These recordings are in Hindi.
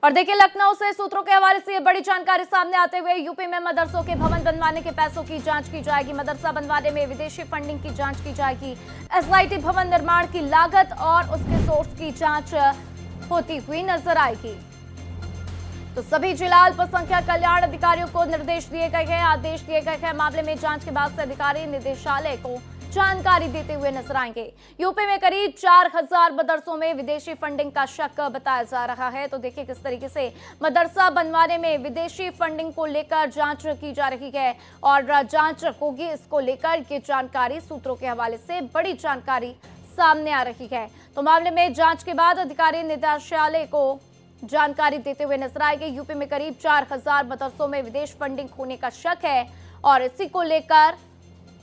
और देखिए, लखनऊ से सूत्रों के हवाले से ये बड़ी जानकारी सामने आते हुए यूपी में मदरसों के भवन बनवाने के पैसों की जांच की जाएगी। मदरसा बनवाने में विदेशी फंडिंग की जांच की जाएगी। एसआईटी भवन निर्माण की लागत और उसके सोर्स की जांच होती हुई नजर आएगी। तो सभी जिला अल्पसंख्यक कल्याण अधिकारियों को निर्देश दिए गए हैं, आदेश दिए गए हैं। मामले में जांच के बाद से अधिकारी निदेशालय को जानकारी देते हुए नजर आएंगे। यूपी में करीब 4000 मदरसों में विदेशी फंडिंग का शक बताया जा रहा है। तो देखिए किस तरीके से मदरसा बनवाने में विदेशी फंडिंग को लेकर जांच की जा रही है और जांच होगी। इसको लेकर ये जानकारी सूत्रों के हवाले से बड़ी जानकारी सामने आ रही है। तो मामले में जांच के बाद अधिकारी निदेशालय को जानकारी देते हुए नजर आएंगे। यूपी में करीब 4000 मदरसों में विदेश फंडिंग होने का शक है और इसी को लेकर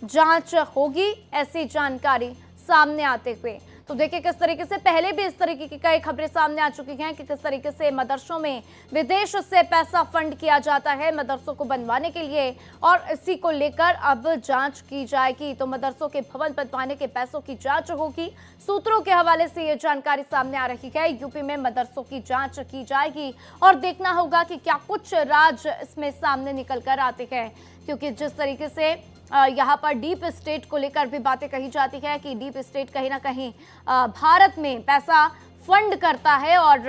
जांच होगी, ऐसी जानकारी सामने आते हुए। तो देखिए किस तरीके से पहले भी इस तरीके की कई खबरें सामने आ चुकी हैं कि किस तरीके से मदरसों में विदेश से पैसा फंड किया जाता है मदरसों को बनवाने के लिए, और इसी को लेकर अब जांच की जाएगी। तो मदरसों के भवन बनवाने के पैसों की जांच होगी। सूत्रों के हवाले से ये जानकारी सामने आ रही है। यूपी में मदरसों की जांच की जाएगी और देखना होगा कि क्या कुछ राज इसमें सामने निकल कर आते हैं, क्योंकि जिस तरीके से यहाँ पर डीप स्टेट को लेकर भी बातें कही जाती है कि डीप स्टेट कहीं ना कहीं भारत में पैसा फंड करता है और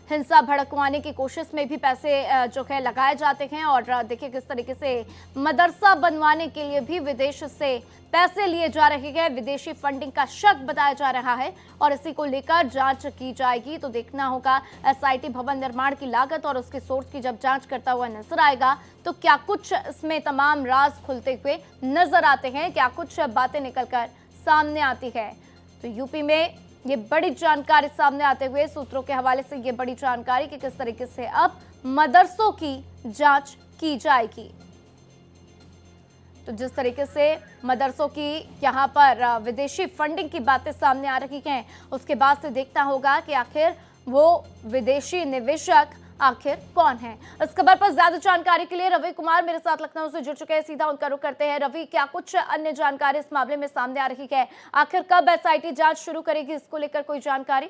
हिंसा भड़कवाने की कोशिश में भी पैसे जो है लगाए जाते हैं। और देखिए किस तरीके से मदरसा बनवाने के लिए भी विदेश से पैसे लिए जा रहे हैं, विदेशी फंडिंग का शक बताया जा रहा है और इसी को लेकर जांच की जाएगी। तो देखना होगा एसआईटी भवन निर्माण की लागत और उसके सोर्स की जब जांच करता हुआ नजर आएगा तो क्या कुछ इसमें तमाम राज खुलते हुए नजर आते हैं, क्या कुछ बातें निकलकर सामने आती है। तो यूपी में ये बड़ी जानकारी सामने आते हुए सूत्रों के हवाले से ये बड़ी जानकारी कि किस तरीके से अब मदरसों की जांच की जाएगी। तो जिस तरीके से मदरसों की यहाँ पर विदेशी फंडिंग की बातें सामने आ रही हैं, उसके बाद से देखना होगा कि आखिर वो विदेशी निवेशक आखिर कौन है। इस खबर पर ज्यादा जानकारी के लिए रवि कुमार मेरे साथ लखनऊ से जुड़ चुके हैं, सीधा उनका रुख करते हैं। रवि, क्या कुछ अन्य जानकारी इस मामले में सामने आ रही है? आखिर कब एसआईटी जांच शुरू करेगी, इसको लेकर कोई जानकारी?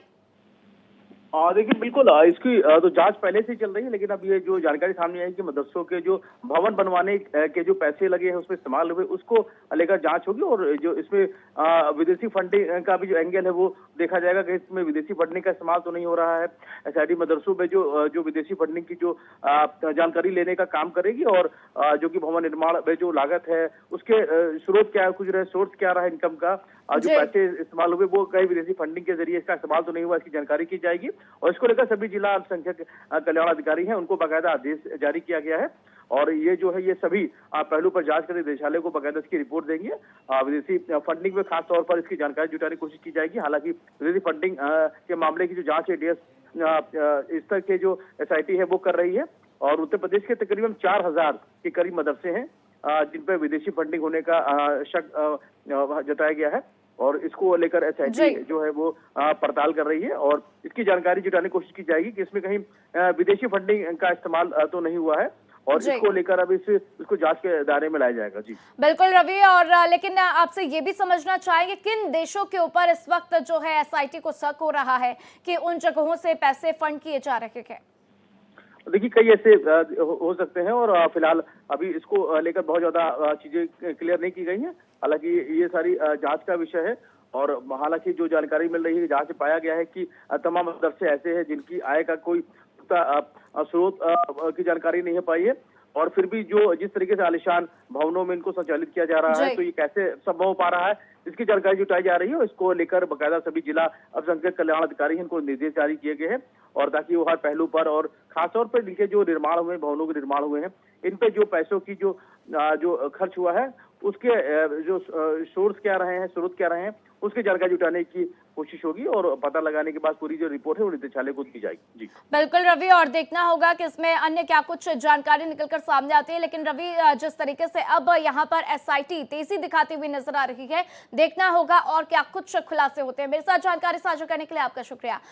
देखिए बिल्कुल, इसकी तो जांच पहले से ही चल रही है, लेकिन अब ये जो जानकारी सामने आई कि मदरसों के जो भवन बनवाने के जो पैसे लगे हैं उसमें इस्तेमाल हुए, उसको लेकर जांच होगी। और जो इसमें विदेशी फंडिंग का भी जो एंगल है वो देखा जाएगा कि इसमें विदेशी फंडिंग का इस्तेमाल तो नहीं हो रहा है। एसआईटी मदरसों में जो विदेशी फंडिंग की जो जानकारी लेने का काम करेगी और जो कि भवन निर्माण में जो लागत है उसके स्रोत क्या कुछ रहे, सोर्स क्या रहा इनकम का, जो पैसे इस्तेमाल हुए वो कई विदेशी फंडिंग के जरिए इसका इस्तेमाल तो नहीं हुआ, इसकी जानकारी की जाएगी। और इसको लेकर सभी जिला अल्पसंख्यक कल्याण अधिकारी हैं उनको बाकायदा आदेश जारी किया गया है और ये जो है ये सभी पहलू पर जांच कर निदेशालय को बाकायदा इसकी रिपोर्ट देंगे। विदेशी फंडिंग में खास तौर पर इसकी जानकारी जुटाने की कोशिश की जाएगी। हालांकि विदेशी फंडिंग के मामले की जो जांच है डीएस स्तर के जो एसआईटी है वो कर रही है और उत्तर प्रदेश के तकरीबन 4000 के करीब मदरसे हैं जिन पर विदेशी फंडिंग होने का शक जताया गया है और इसको लेकर एसआईटी जो है वो पड़ताल कर रही है और इसकी जानकारी जुटाने की कोशिश की जाएगी कि इसमें कहीं विदेशी फंडिंग का इस्तेमाल तो नहीं हुआ है और इसको लेकर अब इसको जांच के दायरे में लाया जाएगा। जी बिल्कुल रवि, और लेकिन आपसे ये भी समझना चाहेंगे किन देशों के ऊपर इस वक्त जो है एसआईटी को शक हो रहा है कि उन जगहों से पैसे फंड किए जा रहे हैं? देखिए कई ऐसे हो सकते हैं और फिलहाल अभी इसको लेकर बहुत ज्यादा चीजें क्लियर नहीं की गई हैं। हालांकि ये सारी जांच का विषय है और हालांकि जो जानकारी मिल रही है जांच से पाया गया है कि तमाम मदरसे ऐसे हैं जिनकी आय का कोई स्रोत की जानकारी नहीं है पाई है और फिर भी जो जिस तरीके से आलिशान भवनों में इनको संचालित किया जा रहा है तो ये कैसे संभव हो पा रहा है इसकी जानकारी जुटाई जा रही है और इसको लेकर बकायदा सभी जिला अल्पसंख्यक कल्याण अधिकारी इनको निर्देश जारी किए गए हैं और ताकि वो हर पहलू पर और खासतौर पर इनके जो निर्माण हुए भवनों के निर्माण हुए हैं इन पे जो पैसों की जो खर्च हुआ है उसके जो सोर्स क्या रहे हैं, स्रोत क्या रहे हैं, उसकी जानकारी जुटाने की कोशिश होगी और पता लगाने के बाद पूरी जो रिपोर्ट है वो निदेशालय को दी जाएगी। जी बिल्कुल रवि, और देखना होगा कि इसमें अन्य क्या कुछ जानकारी निकलकर सामने आती है। लेकिन रवि, जिस तरीके से अब यहाँ पर एसआईटी तेजी दिखाती हुई नजर आ रही है, देखना होगा और क्या कुछ खुलासे होते हैं। मेरे साथ जानकारी साझा करने के लिए आपका शुक्रिया।